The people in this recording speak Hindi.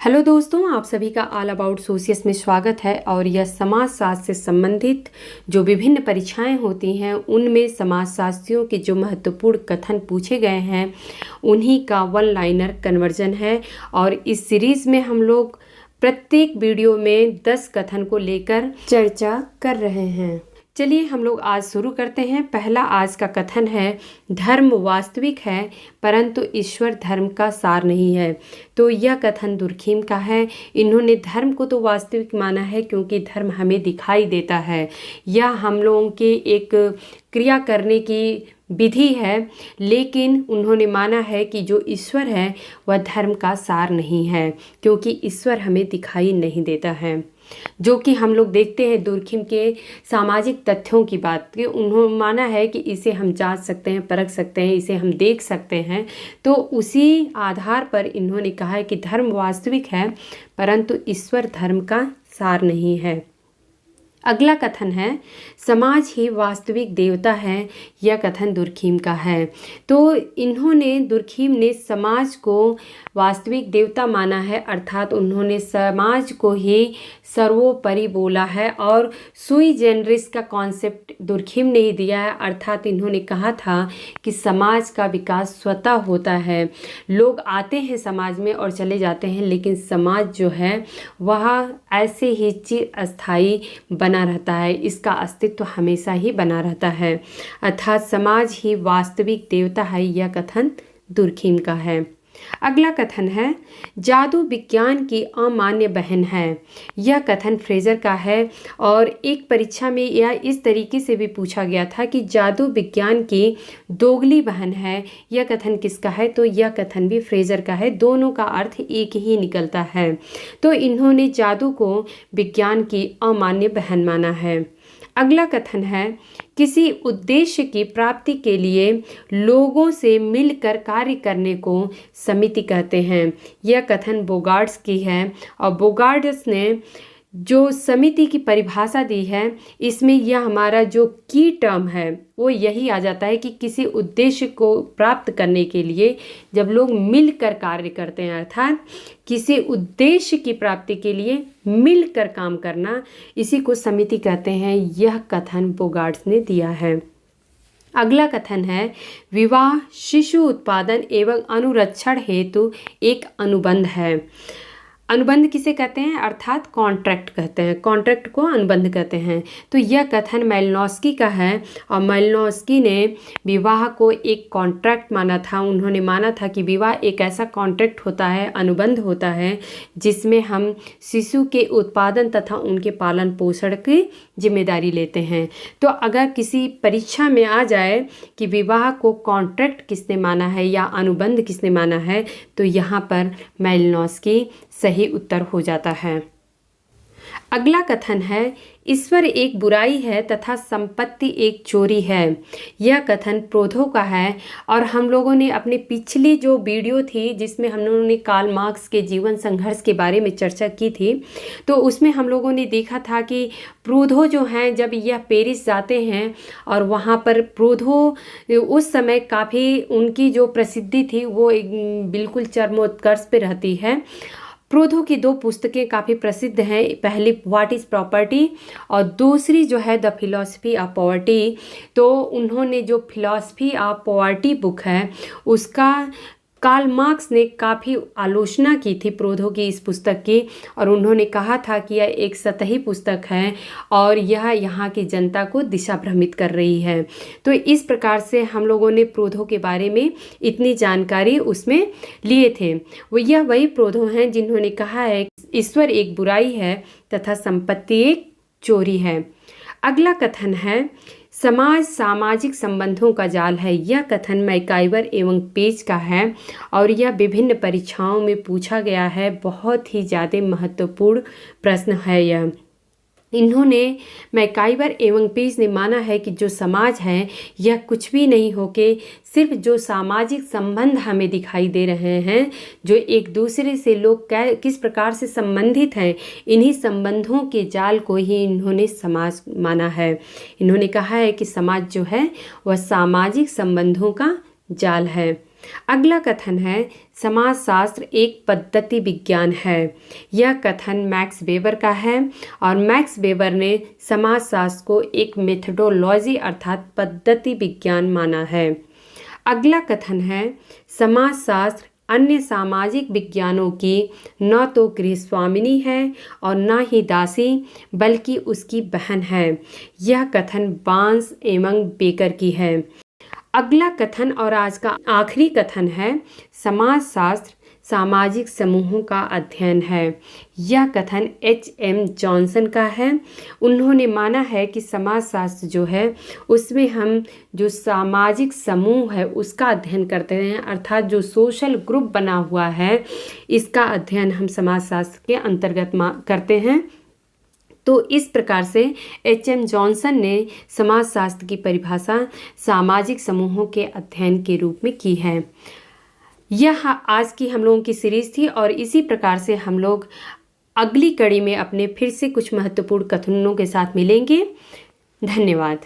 हेलो दोस्तों, आप सभी का ऑल अबाउट सोशियस में स्वागत है। और यह समाजशास्त्र से संबंधित जो विभिन्न परीक्षाएं होती हैं उनमें समाजशास्त्रियों के जो महत्वपूर्ण कथन पूछे गए हैं उन्हीं का वन लाइनर कन्वर्जन है। और इस सीरीज़ में हम लोग प्रत्येक वीडियो में 10 कथन को लेकर चर्चा कर रहे हैं। चलिए हम लोग आज शुरू करते हैं। पहला आज का कथन है, धर्म वास्तविक है परंतु ईश्वर धर्म का सार नहीं है। तो यह कथन दुर्खीम का है। इन्होंने धर्म को तो वास्तविक माना है क्योंकि धर्म हमें दिखाई देता है, यह हम लोगों के एक क्रिया करने की विधि है, लेकिन उन्होंने माना है कि जो ईश्वर है वह धर्म का सार नहीं है क्योंकि ईश्वर हमें दिखाई नहीं देता है। जो कि हम लोग देखते हैं दुर्खीम के सामाजिक तथ्यों की बात कि उन्होंने माना है कि इसे हम जांच सकते हैं, परख सकते हैं, इसे हम देख सकते हैं। तो उसी आधार पर इन्होंने कहा है कि धर्म वास्तविक है परंतु ईश्वर धर्म का सार नहीं है। अगला कथन है, समाज ही वास्तविक देवता है। यह कथन दुर्खीम का है। तो दुर्खीम ने समाज को वास्तविक देवता माना है, अर्थात उन्होंने समाज को ही सर्वोपरि बोला है। और सुई जेनरिस का कॉन्सेप्ट दुर्खीम ने ही दिया है, अर्थात इन्होंने कहा था कि समाज का विकास स्वतः होता है। लोग आते हैं समाज में और चले जाते हैं, लेकिन समाज जो है वह ऐसे ही चिरस्थायी बना रहता है, इसका अस्तित्व हमेशा ही बना रहता है। अर्थात समाज ही वास्तविक देवता है। यह कथन दुर्खीम का है। अगला कथन है, जादू विज्ञान की अमान्य बहन है। यह कथन फ्रेजर का है। और एक परीक्षा में यह इस तरीके से भी पूछा गया था कि जादू विज्ञान की दोगली बहन है। यह कथन किसका है? तो यह कथन भी फ्रेजर का है। दोनों का अर्थ एक ही निकलता है। तो इन्होंने जादू को विज्ञान की अमान्य बहन माना है। अगला कथन है, किसी उद्देश्य की प्राप्ति के लिए लोगों से मिलकर कार्य करने को समिति कहते हैं। यह कथन बोगार्ड्स की है। और बोगार्ड्स ने जो समिति की परिभाषा दी है, इसमें यह हमारा जो की टर्म है वो यही आ जाता है कि किसी उद्देश्य को प्राप्त करने के लिए जब लोग मिलकर कार्य करते हैं, अर्थात किसी उद्देश्य की प्राप्ति के लिए मिलकर काम करना, इसी को समिति कहते हैं। यह कथन बोगार्ड्स ने दिया है। अगला कथन है, विवाह शिशु उत्पादन एवं अनुरक्षण हेतु एक अनुबंध है। अनुबंध किसे कहते हैं? अर्थात कॉन्ट्रैक्ट कहते हैं। कॉन्ट्रैक्ट को अनुबंध कहते हैं। तो यह कथन मालिनोव्स्की का है। और मालिनोव्स्की ने विवाह को एक कॉन्ट्रैक्ट माना था। उन्होंने माना था कि विवाह एक ऐसा कॉन्ट्रैक्ट होता है, अनुबंध होता है, जिसमें हम शिशु के उत्पादन तथा उनके पालन पोषण की जिम्मेदारी लेते हैं। तो अगर किसी परीक्षा में आ जाए कि विवाह को कॉन्ट्रैक्ट किसने माना है या अनुबंध किसने माना है, तो यहाँ पर मालिनोव्स्की सही उत्तर हो जाता है। अगला कथन है, ईश्वर एक बुराई है तथा संपत्ति एक चोरी है। यह कथन प्रोधो का है। और हम लोगों ने अपनी पिछली जो वीडियो थी जिसमें हम लोगों ने कार्ल मार्क्स के जीवन संघर्ष के बारे में चर्चा की थी, तो उसमें हम लोगों ने देखा था कि प्रोधो जो हैं जब यह पेरिस जाते हैं और वहाँ पर प्रोधो उस समय काफ़ी उनकी जो प्रसिद्धि थी वो एक बिल्कुल चरमोत्कर्ष पे रहती है। प्रोधो की 2 पुस्तकें काफ़ी प्रसिद्ध हैं। पहली व्हाट इज़ प्रॉपर्टी और दूसरी जो है द फिलॉसफी ऑफ पॉवर्टी। तो उन्होंने जो फिलॉसफी ऑफ पॉवर्टी बुक है उसका कार्ल मार्क्स ने काफ़ी आलोचना की थी प्रोधो की इस पुस्तक की। और उन्होंने कहा था कि यह एक सतही पुस्तक है और यह यहाँ की जनता को दिशा भ्रमित कर रही है। तो इस प्रकार से हम लोगों ने प्रोधो के बारे में इतनी जानकारी उसमें लिए थे। यह वही प्रोधो हैं जिन्होंने कहा है ईश्वर एक बुराई है तथा संपत्ति एक चोरी है। अगला कथन है, समाज सामाजिक संबंधों का जाल है। यह कथन मैकाइवर एवं पेज का है और यह विभिन्न परीक्षाओं में पूछा गया है। बहुत ही ज़्यादा महत्वपूर्ण प्रश्न है यह। इन्होंने मैकाइवर एवं पेज ने माना है कि जो समाज है यह कुछ भी नहीं होके सिर्फ जो सामाजिक संबंध हमें दिखाई दे रहे हैं, जो एक दूसरे से लोग किस प्रकार से संबंधित हैं, इन्हीं संबंधों के जाल को ही इन्होंने समाज माना है। इन्होंने कहा है कि समाज जो है वह सामाजिक संबंधों का जाल है। अगला कथन है समाजशास्त्र एक पद्धति विज्ञान है। यह कथन मैक्स वेबर का है और मैक्स वेबर ने समाजशास्त्र को एक मेथडोलॉजी अर्थात पद्धति विज्ञान माना है। अगला कथन है समाजशास्त्र अन्य सामाजिक विज्ञानों की न तो गृहस्वामिनी है और न ही दासी बल्कि उसकी बहन है। यह कथन बार्न्स एवं बेकर की है। अगला कथन और आज का आखिरी कथन है समाजशास्त्र सामाजिक समूहों का अध्ययन है। यह कथन H.M. जॉनसन का है। उन्होंने माना है कि समाजशास्त्र जो है उसमें हम जो सामाजिक समूह है उसका अध्ययन करते हैं, अर्थात जो सोशल ग्रुप बना हुआ है इसका अध्ययन हम समाजशास्त्र के अंतर्गत करते हैं। तो इस प्रकार से H.M. जॉनसन ने समाजशास्त्र की परिभाषा सामाजिक समूहों के अध्ययन के रूप में की है। यह आज की हम लोगों की सीरीज थी और इसी प्रकार से हम लोग अगली कड़ी में अपने फिर से कुछ महत्वपूर्ण कथनों के साथ मिलेंगे। धन्यवाद।